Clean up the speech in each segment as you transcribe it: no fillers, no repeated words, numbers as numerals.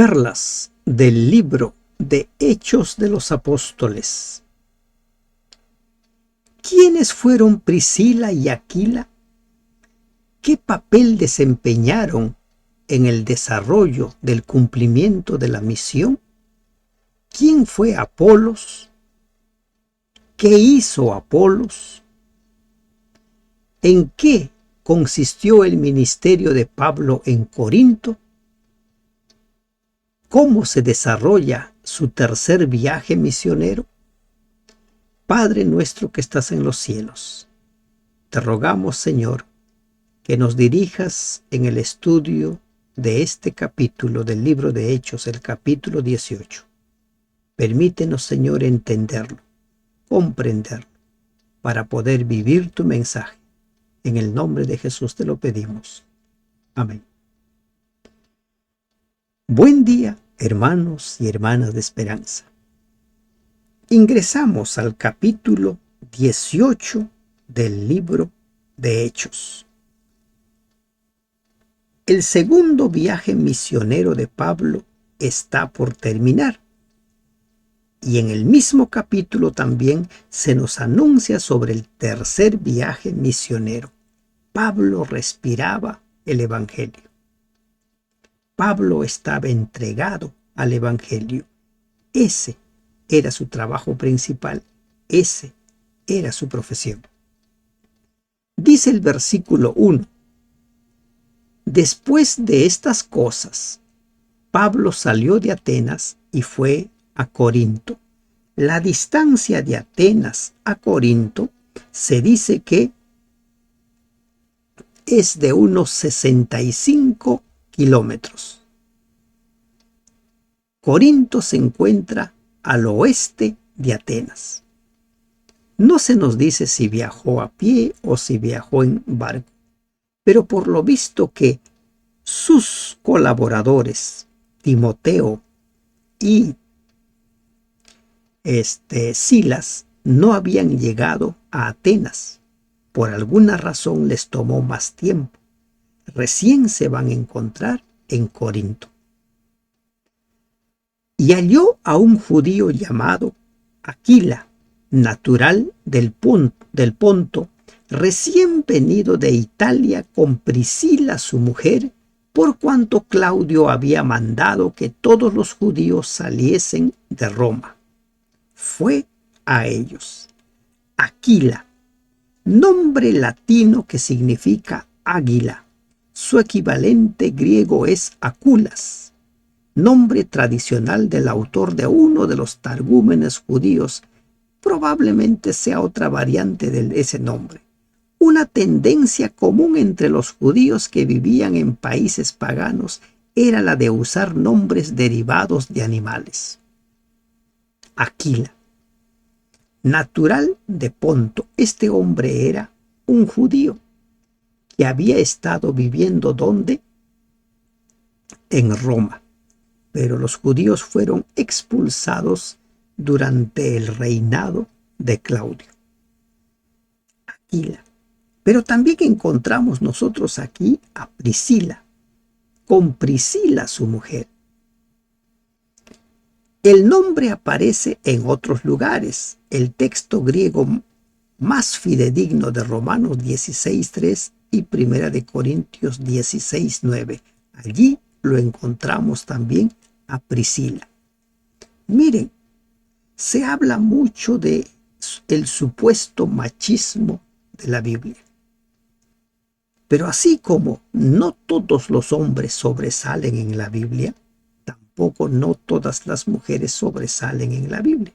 Perlas del libro de Hechos de los Apóstoles. ¿Quiénes fueron Priscila y Aquila? ¿Qué papel desempeñaron en el desarrollo del cumplimiento de la misión? ¿Quién fue Apolos? ¿Qué hizo Apolos? ¿En qué consistió el ministerio de Pablo en Corinto? ¿Cómo se desarrolla su tercer viaje misionero? Padre nuestro que estás en los cielos, te rogamos, Señor, que nos dirijas en el estudio de este capítulo del libro de Hechos, el capítulo 18. Permítenos, Señor, entenderlo, comprenderlo, para poder vivir tu mensaje. En el nombre de Jesús te lo pedimos. Amén. Buen día, hermanos y hermanas de esperanza. Ingresamos al capítulo 18 del libro de Hechos. El segundo viaje misionero de Pablo está por terminar. Y en el mismo capítulo también se nos anuncia sobre el tercer viaje misionero. Pablo respiraba el Evangelio. Pablo estaba entregado al Evangelio. Ese era su trabajo principal. Ese era su profesión. Dice el versículo 1. Después de estas cosas, Pablo salió de Atenas y fue a Corinto. La distancia de Atenas a Corinto se dice que es de unos 65 kilómetros. Corinto se encuentra al oeste de Atenas. No se nos dice si viajó a pie o si viajó en barco, pero por lo visto que sus colaboradores, Timoteo y Silas, no habían llegado a Atenas. Por alguna razón les tomó más tiempo. Recién se van a encontrar en Corinto. Y halló a un judío llamado Aquila, natural del Ponto, recién venido de Italia con Priscila su mujer, por cuanto Claudio había mandado que todos los judíos saliesen de Roma. Fue a ellos. Aquila, nombre latino que significa águila. Su equivalente griego es Aculas, nombre tradicional del autor de uno de los targúmenes judíos. Probablemente sea otra variante de ese nombre. Una tendencia común entre los judíos que vivían en países paganos era la de usar nombres derivados de animales. Aquila, natural de Ponto. Este hombre era un judío que había estado viviendo ¿dónde? En Roma. Pero los judíos fueron expulsados durante el reinado de Claudio. Aquila. Pero también encontramos nosotros aquí a Priscila, con Priscila su mujer. El nombre aparece en otros lugares. El texto griego más fidedigno de Romanos 16:3 y 1 de Corintios 16:9. Allí lo encontramos también a Priscila. Miren, se habla mucho de el supuesto machismo de la Biblia. Pero así como no todos los hombres sobresalen en la Biblia, tampoco no todas las mujeres sobresalen en la Biblia.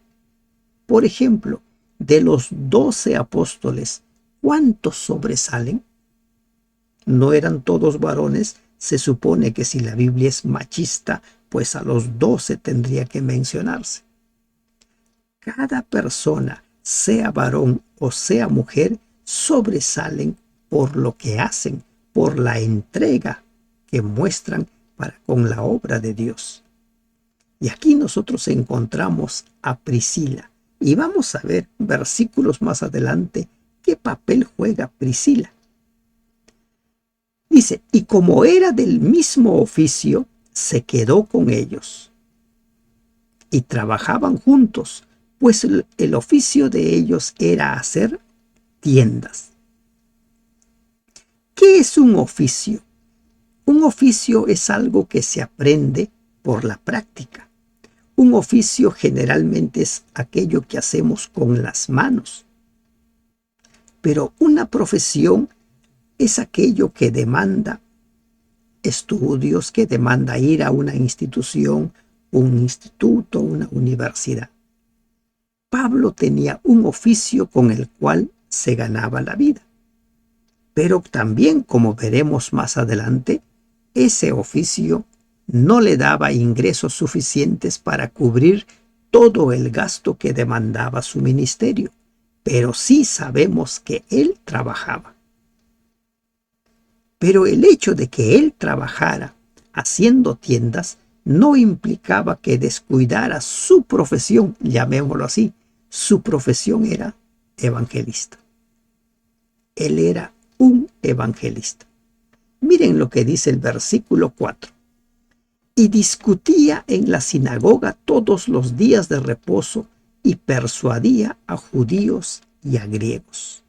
Por ejemplo, de los 12 apóstoles, ¿cuántos sobresalen? ¿No eran todos varones? Se supone que si la Biblia es machista, pues a los 12 tendría que mencionarse. Cada persona, sea varón o sea mujer, sobresalen por lo que hacen, por la entrega que muestran para con la obra de Dios. Y aquí nosotros encontramos a Priscila. Y vamos a ver versículos más adelante qué papel juega Priscila. Dice, y como era del mismo oficio, se quedó con ellos y trabajaban juntos, pues el oficio de ellos era hacer tiendas. ¿Qué es un oficio? Un oficio es algo que se aprende por la práctica. Un oficio generalmente es aquello que hacemos con las manos. Pero una profesión es aquello que demanda estudios, que demanda ir a una institución, un instituto, una universidad. Pablo tenía un oficio con el cual se ganaba la vida. Pero también, como veremos más adelante, ese oficio no le daba ingresos suficientes para cubrir todo el gasto que demandaba su ministerio. Pero sí sabemos que él trabajaba. Pero el hecho de que él trabajara haciendo tiendas no implicaba que descuidara su profesión, llamémoslo así. Su profesión era evangelista. Él era un evangelista. Miren lo que dice el versículo 4. Y discutía en la sinagoga todos los días de reposo y persuadía a judíos y a griegos.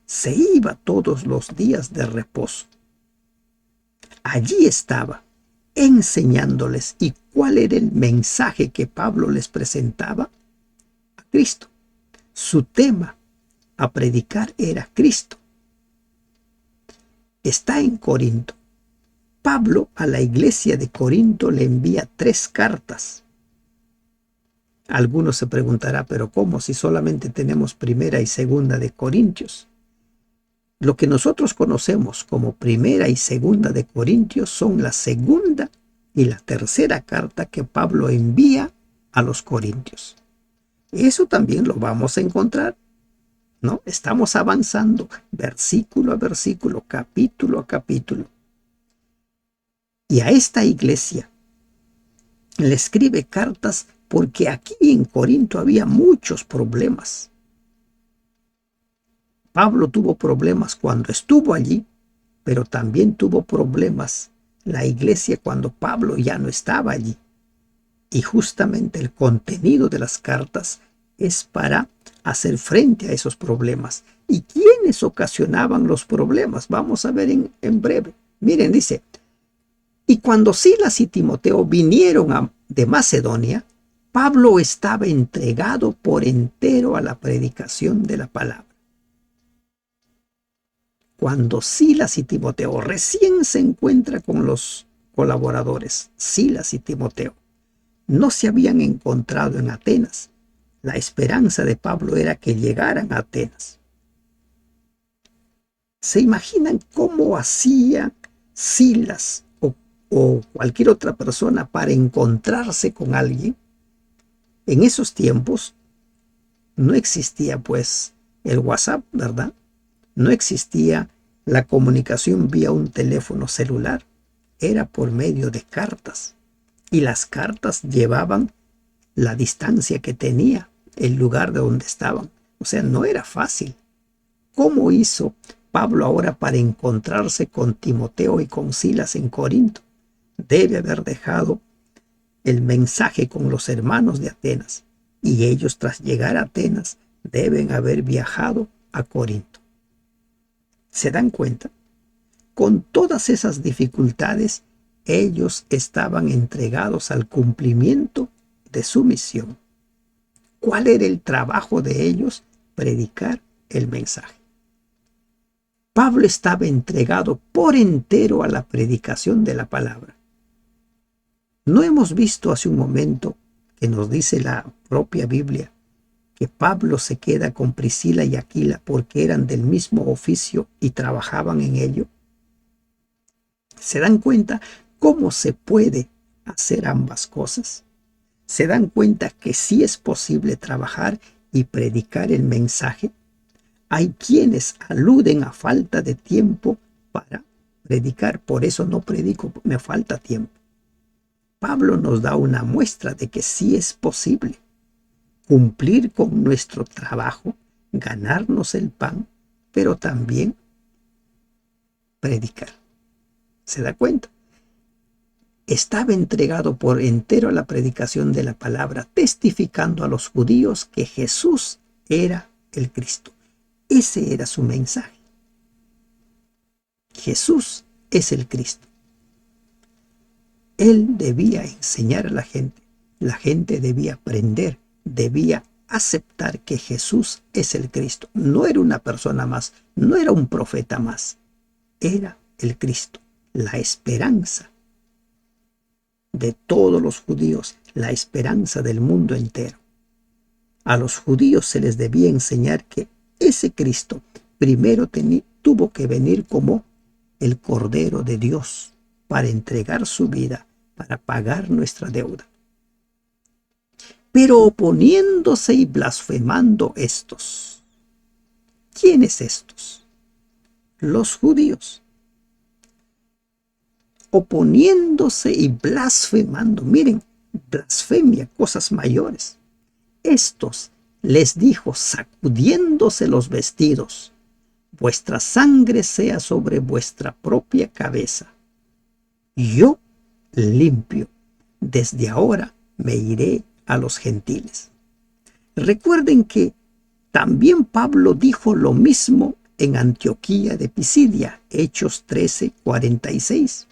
Se iba todos los días de reposo. Allí estaba, enseñándoles. ¿Y cuál era el mensaje que Pablo les presentaba? A Cristo. Su tema a predicar era Cristo. Está en Corinto. Pablo a la iglesia de Corinto le envía 3 cartas. Algunos se preguntarán, pero ¿cómo si solamente tenemos primera y segunda de Corintios? Lo que nosotros conocemos como primera y segunda de Corintios son la segunda y la tercera carta que Pablo envía a los corintios. Eso también lo vamos a encontrar, ¿no? Estamos avanzando versículo a versículo, capítulo a capítulo. Y a esta iglesia le escribe cartas porque aquí en Corinto había muchos problemas. Pablo tuvo problemas cuando estuvo allí, pero también tuvo problemas la iglesia cuando Pablo ya no estaba allí. Y justamente el contenido de las cartas es para hacer frente a esos problemas. ¿Y quiénes ocasionaban los problemas? Vamos a ver en breve. Miren, dice, y cuando Silas y Timoteo vinieron de Macedonia, Pablo estaba entregado por entero a la predicación de la palabra. Cuando Silas y Timoteo recién se encuentra con los colaboradores, Silas y Timoteo, no se habían encontrado en Atenas. La esperanza de Pablo era que llegaran a Atenas. ¿Se imaginan cómo hacía Silas o cualquier otra persona para encontrarse con alguien? En esos tiempos no existía pues el WhatsApp, ¿verdad? No existía la comunicación vía un teléfono celular. Era por medio de cartas. Y las cartas llevaban la distancia que tenía el lugar de donde estaban. O sea, no era fácil. ¿Cómo hizo Pablo ahora para encontrarse con Timoteo y con Silas en Corinto? Debe haber dejado el mensaje con los hermanos de Atenas. Y ellos, tras llegar a Atenas, deben haber viajado a Corinto. ¿Se dan cuenta? Con todas esas dificultades, ellos estaban entregados al cumplimiento de su misión. ¿Cuál era el trabajo de ellos? Predicar el mensaje. Pablo estaba entregado por entero a la predicación de la palabra. ¿No hemos visto hace un momento que nos dice la propia Biblia que Pablo se queda con Priscila y Aquila porque eran del mismo oficio y trabajaban en ello? ¿Se dan cuenta cómo se puede hacer ambas cosas? ¿Se dan cuenta que sí es posible trabajar y predicar el mensaje? Hay quienes aluden a falta de tiempo para predicar, por eso no predico, me falta tiempo. Pablo nos da una muestra de que sí es posible cumplir con nuestro trabajo, ganarnos el pan, pero también predicar. ¿Se da cuenta? estaba entregado por entero a la predicación de la palabra, testificando a los judíos que Jesús era el Cristo. Ese era su mensaje. Jesús es el Cristo. Él debía enseñar a la gente. La gente debía aprender, debía aceptar que Jesús es el Cristo. No era una persona más, no era un profeta más. Era el Cristo, la esperanza de todos los judíos, la esperanza del mundo entero. A los judíos se les debía enseñar que ese Cristo primero tuvo que venir como el Cordero de Dios para entregar su vida, para pagar nuestra deuda. Pero oponiéndose y blasfemando estos. ¿Quiénes estos? Los judíos. Oponiéndose y blasfemando. Miren, blasfemia, cosas mayores. Estos les dijo, sacudiéndose los vestidos: vuestra sangre sea sobre vuestra propia cabeza. Yo limpio. Desde ahora me iré a los gentiles. Recuerden que también Pablo dijo lo mismo en Antioquía de Pisidia, Hechos 13:46.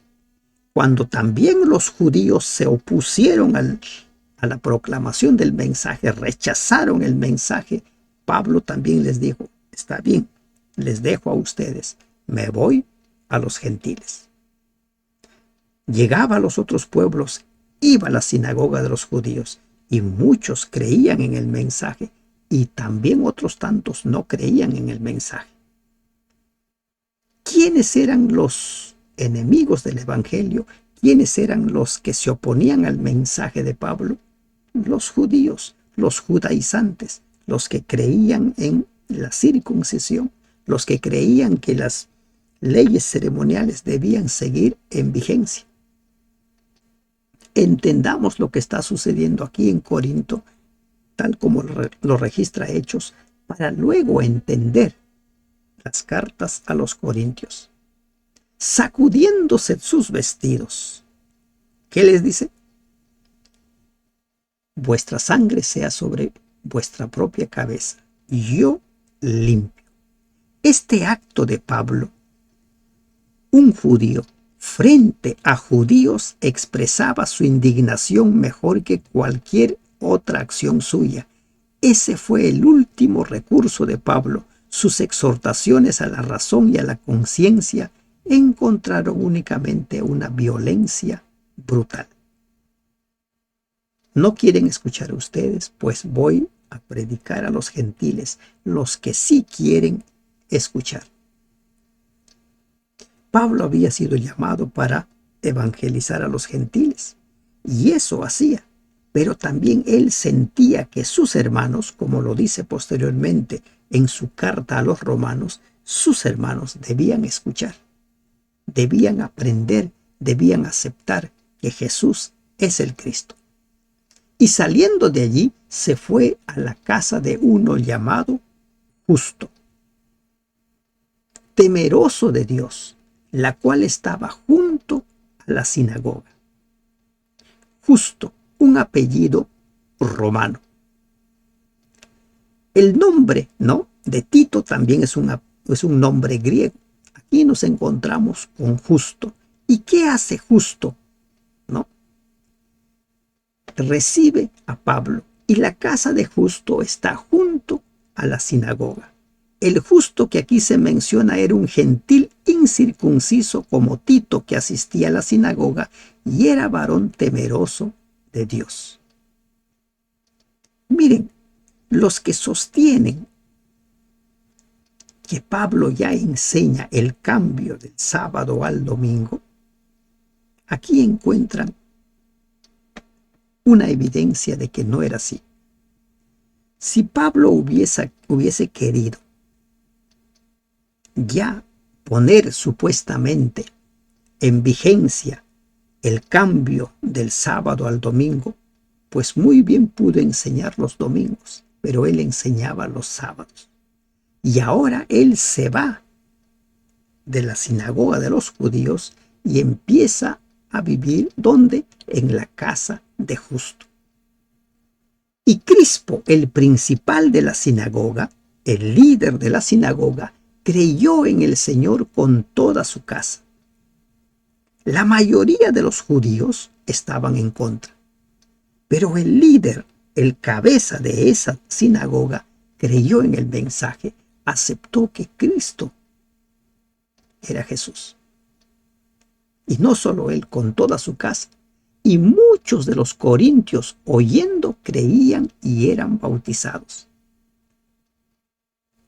Cuando también los judíos se opusieron a la proclamación del mensaje, rechazaron el mensaje, Pablo también les dijo: está bien, les dejo a ustedes, me voy a los gentiles. Llegaba a los otros pueblos, iba a la sinagoga de los judíos, y muchos creían en el mensaje, y también otros tantos no creían en el mensaje. ¿Quiénes eran los enemigos del evangelio? ¿Quiénes eran los que se oponían al mensaje de Pablo? Los judíos, los judaizantes, los que creían en la circuncisión, los que creían que las leyes ceremoniales debían seguir en vigencia. Entendamos lo que está sucediendo aquí en Corinto, tal como lo registra Hechos, para luego entender las cartas a los corintios. Sacudiéndose sus vestidos, ¿qué les dice? Vuestra sangre sea sobre vuestra propia cabeza, yo limpio. Este acto de Pablo, un judío frente a judíos, expresaba su indignación mejor que cualquier otra acción suya. Ese fue el último recurso de Pablo. Sus exhortaciones a la razón y a la conciencia encontraron únicamente una violencia brutal. ¿No quieren escuchar a ustedes? Pues voy a predicar a los gentiles, los que sí quieren escuchar. Pablo había sido llamado para evangelizar a los gentiles, y eso hacía, pero también él sentía que sus hermanos, como lo dice posteriormente en su carta a los romanos, sus hermanos debían escuchar, debían aprender, debían aceptar que Jesús es el Cristo. Y saliendo de allí, se fue a la casa de uno llamado Justo, temeroso de Dios, la cual estaba junto a la sinagoga. Justo, un apellido romano. El nombre, ¿no?, de Tito también es un nombre griego. Aquí nos encontramos con Justo. ¿Y qué hace Justo? ¿No? Recibe a Pablo, y la casa de Justo está junto a la sinagoga. El Justo que aquí se menciona era un gentil incircunciso como Tito, que asistía a la sinagoga y era varón temeroso de Dios. Miren, los que sostienen que Pablo ya enseña el cambio del sábado al domingo, aquí encuentran una evidencia de que no era así. Si Pablo hubiese querido ya poner supuestamente en vigencia el cambio del sábado al domingo, pues muy bien pudo enseñar los domingos, pero él enseñaba los sábados. Y ahora él se va de la sinagoga de los judíos y empieza a vivir, ¿dónde? En la casa de justo. Y Crispo, el principal de la sinagoga, el líder de la sinagoga, creyó en el Señor con toda su casa. La mayoría de los judíos estaban en contra, pero el líder, el cabeza de esa sinagoga, creyó en el mensaje, aceptó que Cristo era Jesús. Y no solo él, con toda su casa. Y muchos de los corintios, oyendo, creían y eran bautizados.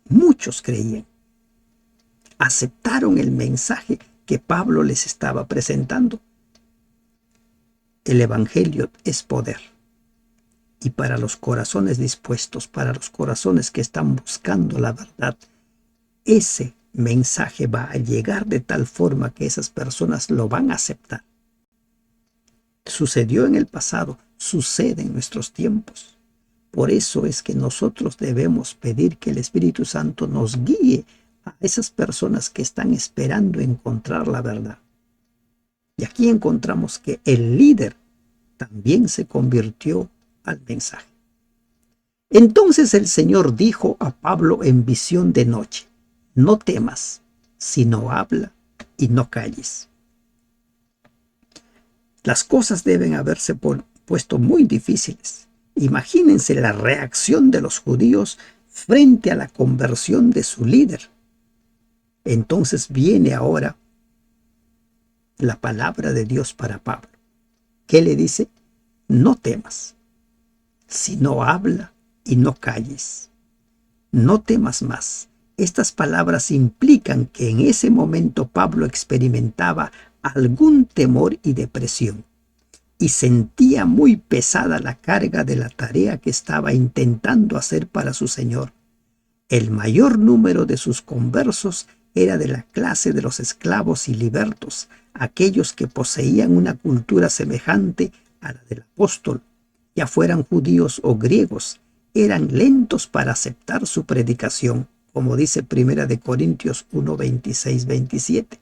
Muchos creían. Aceptaron el mensaje que Pablo les estaba presentando. El evangelio es poder. Y para los corazones dispuestos, para los corazones que están buscando la verdad, ese mensaje va a llegar de tal forma que esas personas lo van a aceptar. Sucedió en el pasado, sucede en nuestros tiempos. Por eso es que nosotros debemos pedir que el Espíritu Santo nos guíe a esas personas que están esperando encontrar la verdad. Y aquí encontramos que el líder también se convirtió al mensaje. Entonces el Señor dijo a Pablo en visión de noche: no temas, sino habla y no calles. Las cosas deben haberse puesto muy difíciles. Imagínense la reacción de los judíos frente a la conversión de su líder. Entonces viene ahora la palabra de Dios para Pablo. ¿Qué le dice? No temas, sino habla y no calles. No temas más. Estas palabras implican que en ese momento Pablo experimentaba algún temor y depresión, y sentía muy pesada la carga de la tarea que estaba intentando hacer para su Señor. El mayor número de sus conversos era de la clase de los esclavos y libertos, aquellos que poseían una cultura semejante a la del apóstol, ya fueran judíos o griegos. Eran lentos para aceptar su predicación, como dice 1 Corintios 1, 26, 27.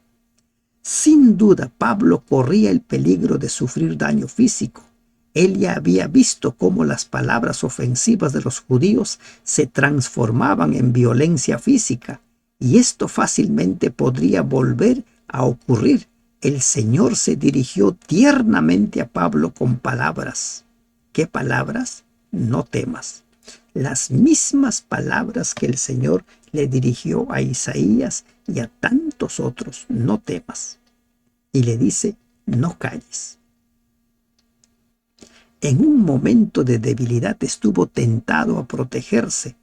Sin duda, Pablo corría el peligro de sufrir daño físico. Él ya había visto cómo las palabras ofensivas de los judíos se transformaban en violencia física, y esto fácilmente podría volver a ocurrir. El Señor se dirigió tiernamente a Pablo con palabras. ¿Qué palabras? No temas. Las mismas palabras que el Señor le dirigió a Isaías y a tantos otros: no temas. Y le dice: no calles. En un momento de debilidad estuvo tentado a protegerse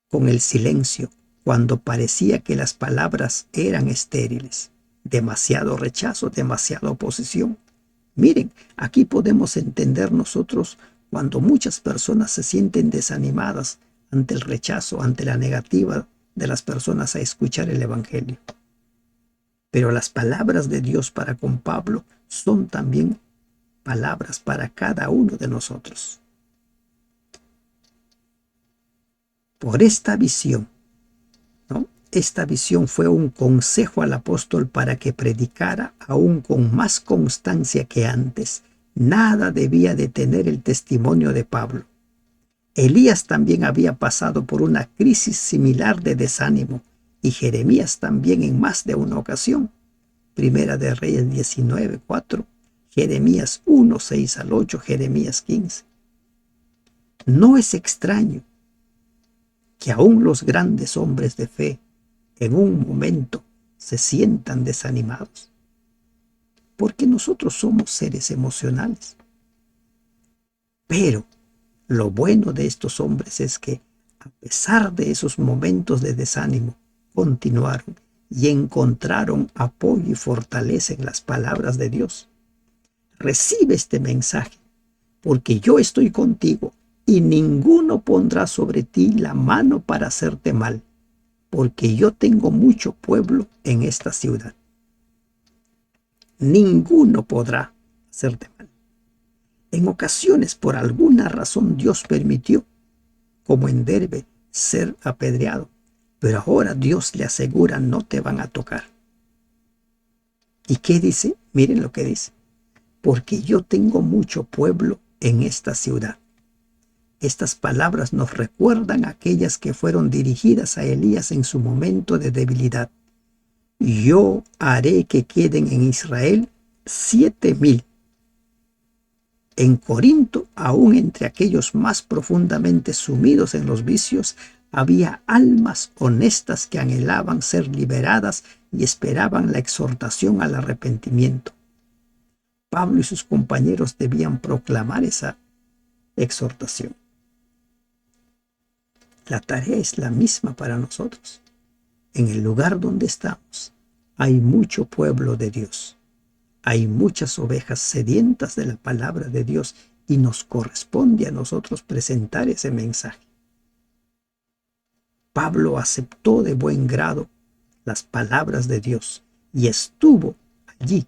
con el silencio, cuando parecía que las palabras eran estériles. Demasiado rechazo, demasiada oposición. Miren, aquí podemos entender nosotros cuando muchas personas se sienten desanimadas ante el rechazo, ante la negativa de las personas a escuchar el Evangelio. Pero las palabras de Dios para con Pablo son también palabras para cada uno de nosotros. Por esta visión, ¿no? Esta visión fue un consejo al apóstol para que predicara aún con más constancia que antes. Nada debía detener el testimonio de Pablo. Elías también había pasado por una crisis similar de desánimo, y Jeremías también en más de una ocasión. Primera de Reyes 19:4, Jeremías 1:6 al 8, Jeremías 15. No es extraño que aún los grandes hombres de fe en un momento se sientan desanimados, porque nosotros somos seres emocionales. Pero lo bueno de estos hombres es que, a pesar de esos momentos de desánimo, continuaron y encontraron apoyo y fortaleza en las palabras de Dios. Recibe este mensaje, porque yo estoy contigo y ninguno pondrá sobre ti la mano para hacerte mal, porque yo tengo mucho pueblo en esta ciudad. Ninguno podrá hacerte mal. En ocasiones, por alguna razón, Dios permitió, como en Derbe, ser apedreado, pero ahora Dios le asegura: no te van a tocar. ¿Y qué dice? Miren lo que dice. Porque yo tengo mucho pueblo en esta ciudad. Estas palabras nos recuerdan aquellas que fueron dirigidas a Elías en su momento de debilidad. Yo haré que queden en Israel 7,000. En Corinto, aún entre aquellos más profundamente sumidos en los vicios, había almas honestas que anhelaban ser liberadas y esperaban la exhortación al arrepentimiento. Pablo y sus compañeros debían proclamar esa exhortación. La tarea es la misma para nosotros. En el lugar donde estamos hay mucho pueblo de Dios. Hay muchas ovejas sedientas de la palabra de Dios y nos corresponde a nosotros presentar ese mensaje. Pablo aceptó de buen grado las palabras de Dios y estuvo allí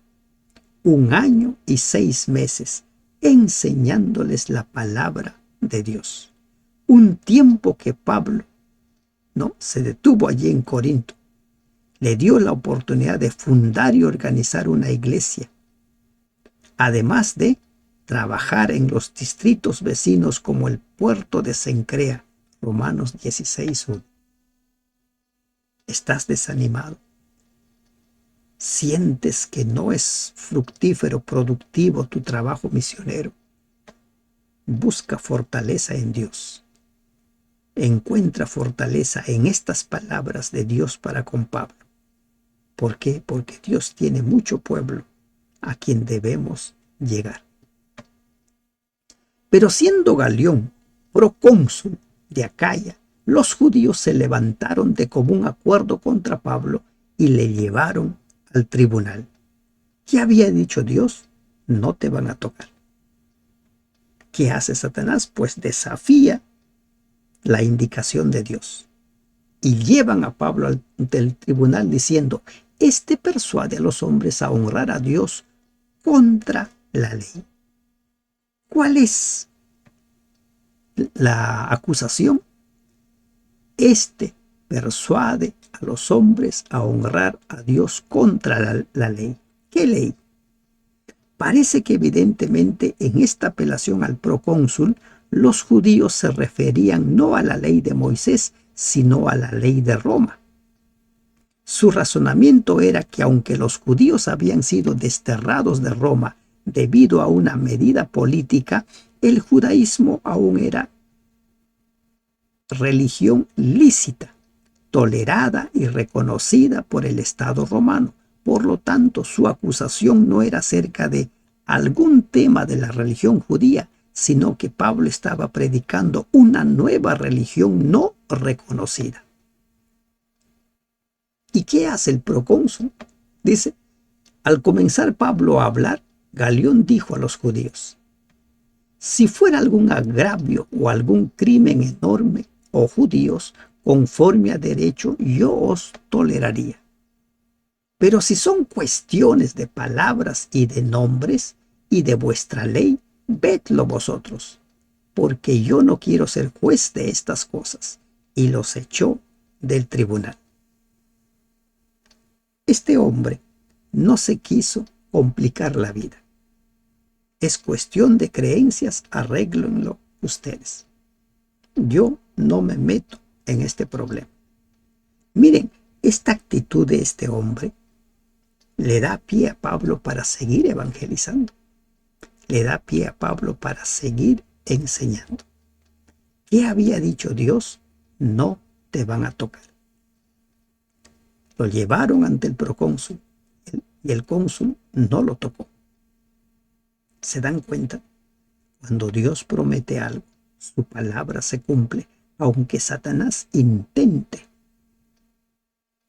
1 año y 6 meses enseñándoles la palabra de Dios. Un tiempo que Pablo no se detuvo allí en Corinto. Le dio la oportunidad de fundar y organizar una iglesia, además de trabajar en los distritos vecinos como el puerto de Cencrea, Romanos 16:1. ¿Estás desanimado? ¿Sientes que no es fructífero, productivo tu trabajo misionero? Busca fortaleza en Dios. Encuentra fortaleza en estas palabras de Dios para con Pablo. ¿Por qué? Porque Dios tiene mucho pueblo a quien debemos llegar. Pero siendo Galión procónsul de Acaya, los judíos se levantaron de común acuerdo contra Pablo y le llevaron al tribunal. ¿Qué había dicho Dios? No te van a tocar. ¿Qué hace Satanás? Pues desafía la indicación de Dios y llevan a Pablo ante el tribunal diciendo: este persuade a los hombres a honrar a Dios contra la ley. ¿Cuál es la acusación? Este persuade a los hombres a honrar a Dios contra la ley. ¿Qué ley? Parece que evidentemente en esta apelación al procónsul, los judíos se referían no a la ley de Moisés, sino a la ley de Roma. Su razonamiento era que aunque los judíos habían sido desterrados de Roma debido a una medida política, el judaísmo aún era religión lícita, tolerada y reconocida por el Estado romano. Por lo tanto, su acusación no era acerca de algún tema de la religión judía, sino que Pablo estaba predicando una nueva religión no reconocida. ¿Y qué hace el procónsul? Dice: al comenzar Pablo a hablar, Galión dijo a los judíos: si fuera algún agravio o algún crimen enorme, oh judíos, conforme a derecho, yo os toleraría. Pero si son cuestiones de palabras y de nombres y de vuestra ley, vedlo vosotros, porque yo no quiero ser juez de estas cosas. Y los echó del tribunal. Este hombre no se quiso complicar la vida. Es cuestión de creencias, arréglenlo ustedes. Yo no me meto en este problema. Miren, esta actitud de este hombre le da pie a Pablo para seguir evangelizando. Le da pie a Pablo para seguir enseñando. ¿Qué había dicho Dios? No te van a tocar. Lo llevaron ante el procónsul y el cónsul no lo tocó. ¿Se dan cuenta? Cuando Dios promete algo, su palabra se cumple, aunque Satanás intente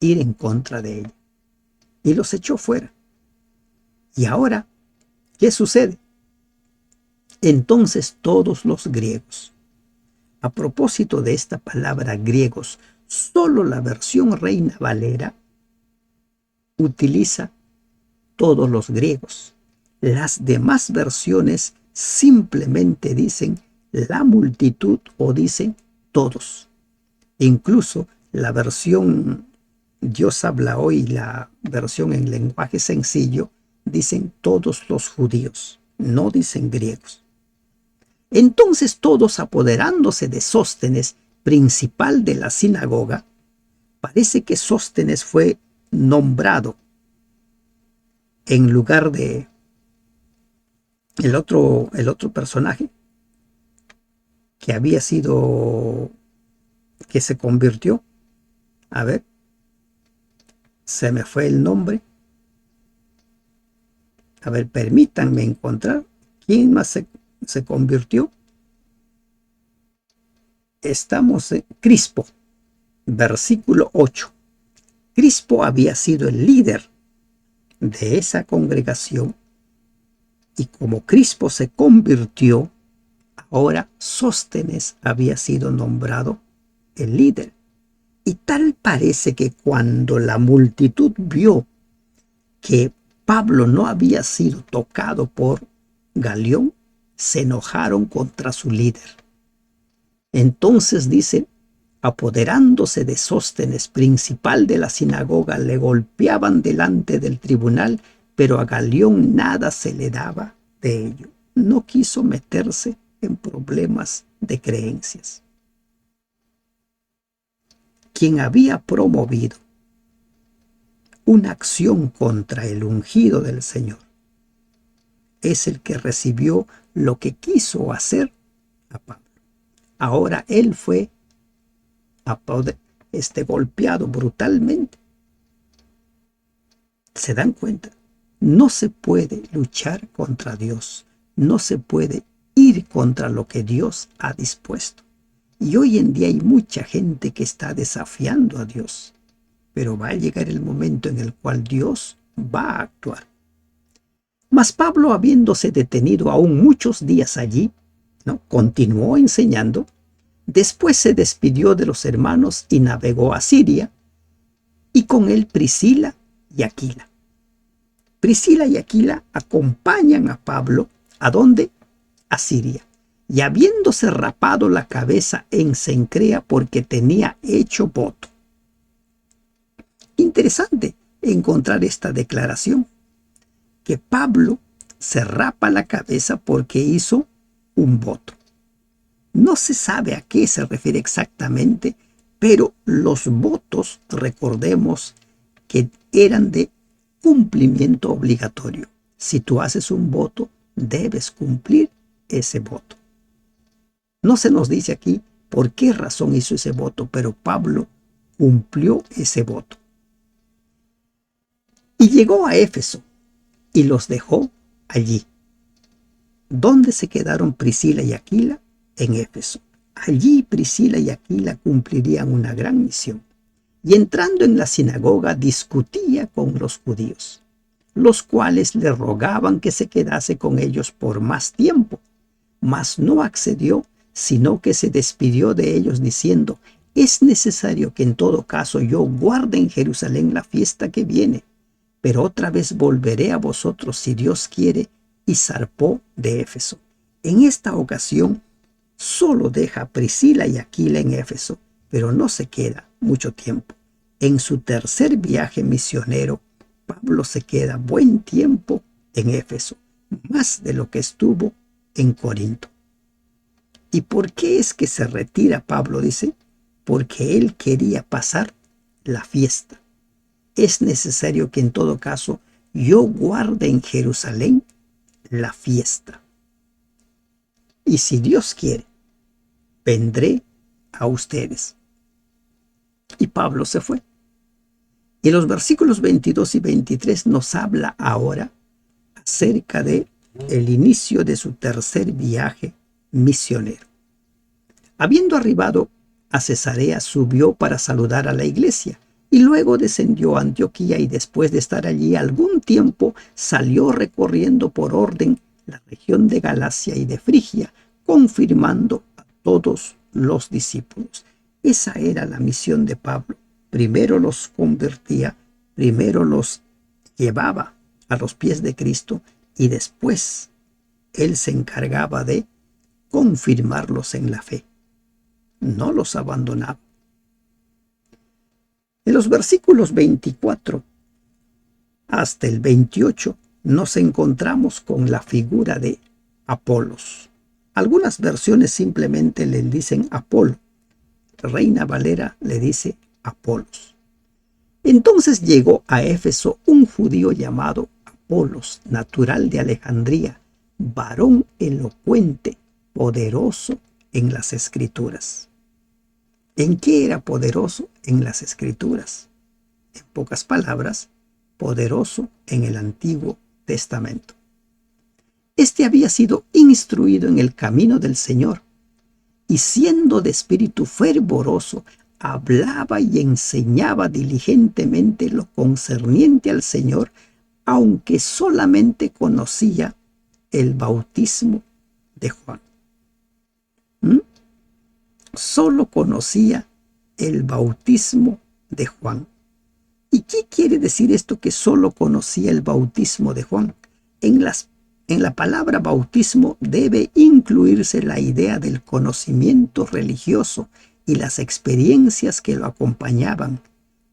ir en contra de ella. Y los echó fuera. Y ahora, ¿qué sucede? Entonces todos los griegos. A propósito de esta palabra griegos, solo la versión Reina Valera utiliza todos los griegos. Las demás versiones simplemente dicen la multitud o dicen todos. Incluso la versión Dios habla hoy, la versión en lenguaje sencillo, dicen todos los judíos, no dicen griegos. Entonces todos, apoderándose de Sóstenes, principal de la sinagoga, parece que Sóstenes fue nombrado en lugar de el otro personaje que había sido, que se convirtió. A ver, se me fue el nombre. A ver, permítanme encontrar quién más se convirtió. Estamos en Crispo, versículo 8. Crispo había sido el líder de esa congregación y como Crispo se convirtió, ahora Sóstenes había sido nombrado el líder. Y tal parece que cuando la multitud vio que Pablo no había sido tocado por Galión, se enojaron contra su líder. Entonces dice, apoderándose de Sóstenes, principal de la sinagoga, le golpeaban delante del tribunal, pero a Galión nada se le daba de ello. No quiso meterse en problemas de creencias. Quien había promovido una acción contra el ungido del Señor es el que recibió lo que quiso hacer a Pablo. Ahora él fue golpeado brutalmente. ¿Se dan cuenta? No se puede luchar contra Dios. No se puede ir contra lo que Dios ha dispuesto. Y hoy en día hay mucha gente que está desafiando a Dios. Pero va a llegar el momento en el cual Dios va a actuar. Mas Pablo, habiéndose detenido aún muchos días allí, ¿no?, continuó enseñando. Después se despidió de los hermanos y navegó a Siria, y con él Priscila y Aquila. Priscila y Aquila acompañan a Pablo, ¿a dónde? A Siria. Y habiéndose rapado la cabeza en Cencrea porque tenía hecho voto. Interesante encontrar esta declaración, que Pablo se rapa la cabeza porque hizo un voto. No se sabe a qué se refiere exactamente, pero los votos, recordemos que eran de cumplimiento obligatorio. Si tú haces un voto, debes cumplir ese voto. No se nos dice aquí por qué razón hizo ese voto, pero Pablo cumplió ese voto. Y llegó a Éfeso y los dejó allí. ¿Dónde se quedaron Priscila y Aquila? En Éfeso. Allí Priscila y Aquila cumplirían una gran misión. Y entrando en la sinagoga discutía con los judíos, los cuales le rogaban que se quedase con ellos por más tiempo. Mas no accedió, sino que se despidió de ellos diciendo: es necesario que en todo caso yo guarde en Jerusalén la fiesta que viene, pero otra vez volveré a vosotros si Dios quiere, y zarpó de Éfeso. En esta ocasión solo deja a Priscila y Aquila en Éfeso, pero no se queda mucho tiempo. En su tercer viaje misionero, Pablo se queda buen tiempo en Éfeso, más de lo que estuvo en Corinto. ¿Y por qué es que se retira Pablo? Dice, porque él quería pasar la fiesta. Es necesario que en todo caso yo guarde en Jerusalén la fiesta. Y si Dios quiere, vendré a ustedes. Y Pablo se fue. Y los versículos 22 y 23 nos habla ahora acerca de el inicio de su tercer viaje misionero. Habiendo arribado a Cesarea, subió para saludar a la iglesia, y luego descendió a Antioquía, y después de estar allí algún tiempo, salió recorriendo por orden la región de Galacia y de Frigia, confirmando a todos los discípulos. Esa era la misión de Pablo. Primero los convertía, primero los llevaba a los pies de Cristo, y después él se encargaba de confirmarlos en la fe. No los abandonaba. En los versículos 24 hasta el 28 nos encontramos con la figura de Apolos. Algunas versiones simplemente le dicen Apolo. Reina Valera le dice Apolos. Entonces llegó a Éfeso un judío llamado Apolos, natural de Alejandría, varón elocuente, poderoso en las Escrituras. ¿En qué era poderoso? En las Escrituras. En pocas palabras, poderoso en el Antiguo Testamento. Este había sido instruido en el camino del Señor, y siendo de espíritu fervoroso, hablaba y enseñaba diligentemente lo concerniente al Señor, aunque solamente conocía el bautismo de Juan. Solo conocía el bautismo de Juan. ¿Y qué quiere decir esto que solo conocía el bautismo de Juan? En la palabra bautismo debe incluirse la idea del conocimiento religioso y las experiencias que lo acompañaban,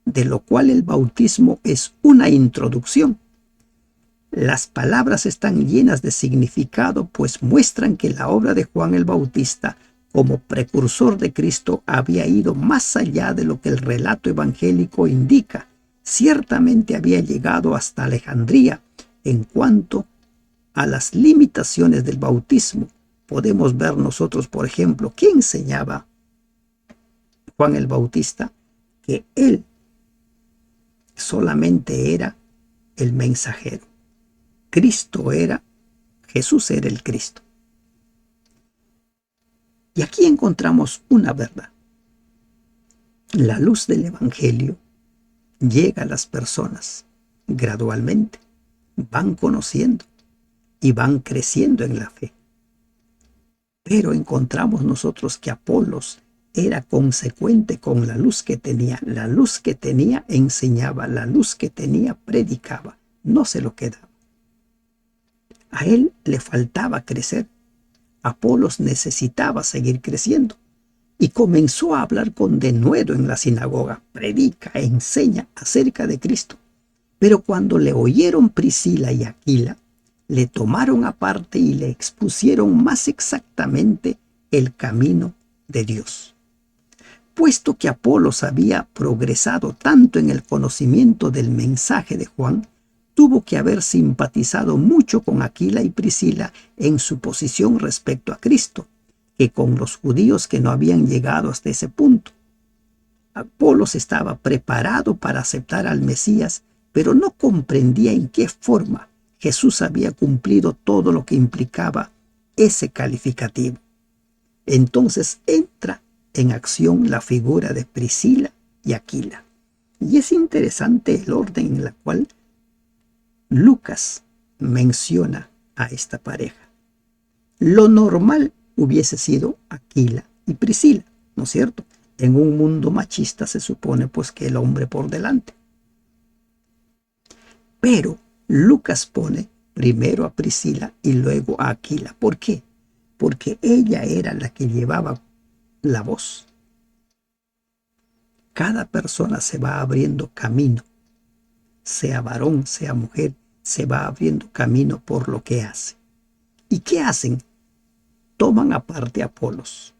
de lo cual el bautismo es una introducción. Las palabras están llenas de significado, pues muestran que la obra de Juan el Bautista como precursor de Cristo había ido más allá de lo que el relato evangélico indica. Ciertamente había llegado hasta Alejandría. En cuanto a las limitaciones del bautismo, podemos ver nosotros, por ejemplo, ¿qué enseñaba Juan el Bautista? Que él solamente era el mensajero. Jesús era el Cristo. Y aquí encontramos una verdad. La luz del Evangelio llega a las personas gradualmente, van conociendo y van creciendo en la fe. Pero encontramos nosotros que Apolos era consecuente con la luz que tenía enseñaba, la luz que tenía predicaba, no se lo quedaba. A él le faltaba crecer. Apolos necesitaba seguir creciendo y comenzó a hablar con denuedo en la sinagoga, predica, enseña acerca de Cristo. Pero cuando le oyeron Priscila y Aquila, le tomaron aparte y le expusieron más exactamente el camino de Dios. Puesto que Apolos había progresado tanto en el conocimiento del mensaje de Juan, tuvo que haber simpatizado mucho con Aquila y Priscila en su posición respecto a Cristo, que con los judíos que no habían llegado hasta ese punto. Apolos estaba preparado para aceptar al Mesías, pero no comprendía en qué forma Jesús había cumplido todo lo que implicaba ese calificativo. Entonces entra en acción la figura de Priscila y Aquila. Y es interesante el orden en el cual Lucas menciona a esta pareja. Lo normal hubiese sido Aquila y Priscila, ¿no es cierto? En un mundo machista se supone pues que el hombre por delante. Pero Lucas pone primero a Priscila y luego a Aquila. ¿Por qué? Porque ella era la que llevaba la voz. Cada persona se va abriendo camino, sea varón, sea mujer, se va abriendo camino por lo que hace. ¿Y qué hacen? Toman aparte a Apolos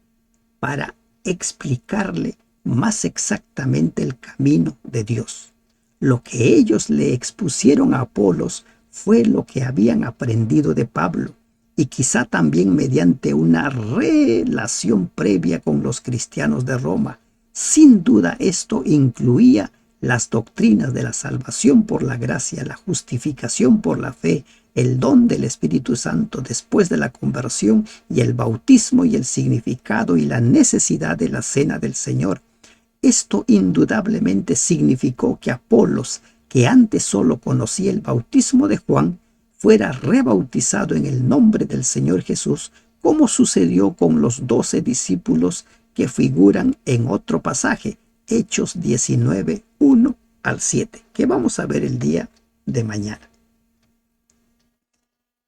para explicarle más exactamente el camino de Dios. Lo que ellos le expusieron a Apolos fue lo que habían aprendido de Pablo y quizá también mediante una relación previa con los cristianos de Roma. Sin duda esto incluía las doctrinas de la salvación por la gracia, la justificación por la fe, el don del Espíritu Santo después de la conversión y el bautismo y el significado y la necesidad de la cena del Señor. Esto indudablemente significó que Apolos, que antes solo conocía el bautismo de Juan, fuera rebautizado en el nombre del Señor Jesús, como sucedió con los 12 discípulos que figuran en otro pasaje, Hechos 19, 1 al 7, que vamos a ver el día de mañana.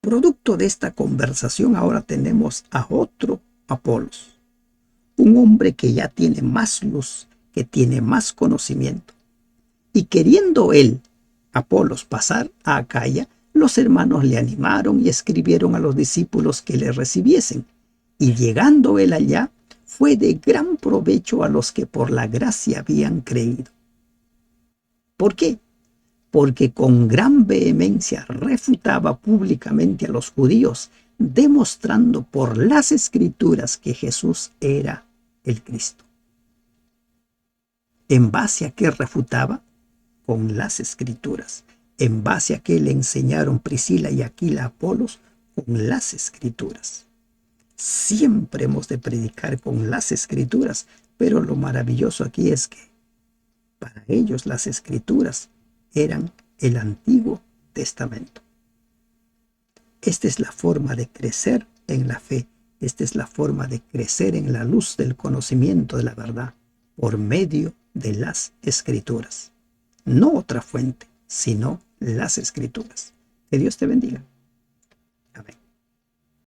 Producto de esta conversación ahora tenemos a otro Apolos, un hombre que ya tiene más luz, que tiene más conocimiento. Y queriendo él, Apolos, pasar a Acaya, los hermanos le animaron y escribieron a los discípulos que le recibiesen. Y llegando él allá, fue de gran provecho a los que por la gracia habían creído. ¿Por qué? Porque con gran vehemencia refutaba públicamente a los judíos, demostrando por las Escrituras que Jesús era el Cristo. ¿En base a qué refutaba? Con las Escrituras. ¿En base a qué le enseñaron Priscila y Aquila a Apolos? Con las Escrituras. Siempre hemos de predicar con las Escrituras, pero lo maravilloso aquí es que para ellos las Escrituras eran el Antiguo Testamento. Esta es la forma de crecer en la fe. Esta es la forma de crecer en la luz del conocimiento de la verdad por medio de las Escrituras. No otra fuente, sino las Escrituras. Que Dios te bendiga.